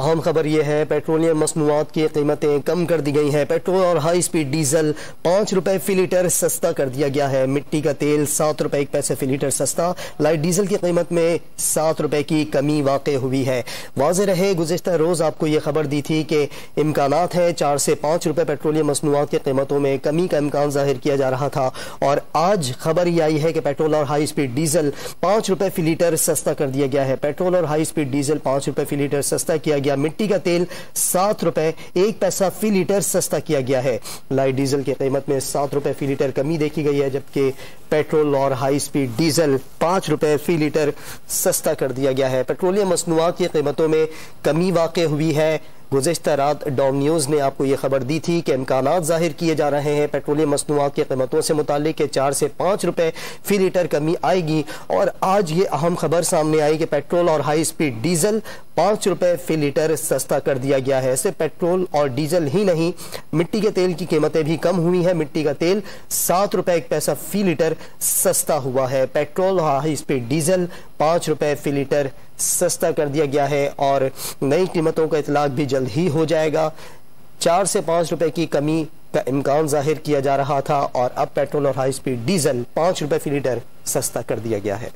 अहम खबर यह है, पेट्रोलियम मसनूआत की कीमतें कम कर दी गई हैं। पेट्रोल और हाई स्पीड डीजल 5 रुपए फी लीटर सस्ता कर दिया गया है। मिट्टी का तेल 7 रुपए 1 पैसे फी लीटर सस्ता। लाइट डीजल की कीमत में 7 रुपए की कमी वाक़ हुई है। वाज़े रहे, गुज़िश्ता रोज आपको ये खबर दी थी कि इम्कानात है 4 से 5 रुपए पेट्रोलियम मसनूआत की कीमतों में कमी का इम्कान जाहिर किया जा रहा था, और आज खबर ये आई है कि पेट्रोल और हाई स्पीड डीजल 5 रुपए फी लीटर सस्ता कर दिया गया है। पेट्रोल और हाई स्पीड डीजल 5 रुपए फी लीटर सस्ता किया गया। मिट्टी का तेल 7 रुपए 1 पैसा फी लीटर सस्ता किया गया है। लाइट डीजल की कीमत में 7 रुपए फी लीटर कमी देखी गई है, जबकि पेट्रोल और हाई स्पीड डीजल 5 रुपए फी लीटर सस्ता कर दिया गया है। पेट्रोलियम मसनूआत की कीमतों में कमी वाक़ हुई है। गुज़िश्ता रात डॉम न्यूज़ ने आपको ये खबर दी थी कि इम्कानात जाहिर किए जा रहे हैं पेट्रोलियम मसनूआत की कीमतों से मुतालिक 4 से 5 रुपए फी लीटर कमी आएगी, और आज ये अहम खबर सामने आई कि पेट्रोल और हाई स्पीड डीजल 5 रुपए फी लीटर सस्ता कर दिया गया है। इससे पेट्रोल और डीजल ही नहीं, मिट्टी के तेल की कीमतें भी कम हुई है। मिट्टी का तेल 7 रुपए 1 पैसा फी लीटर सस्ता हुआ है। पेट्रोल और हाई स्पीड डीजल 5 रुपए फी लीटर सस्ता कर दिया गया है, और नई कीमतों का इतलाक भी जल्द ही हो जाएगा। 4 से 5 रुपए की कमी का इम्कान जाहिर किया जा रहा था, और अब पेट्रोल और हाई स्पीड डीजल 5 रुपए फी लीटर सस्ता कर दिया गया है।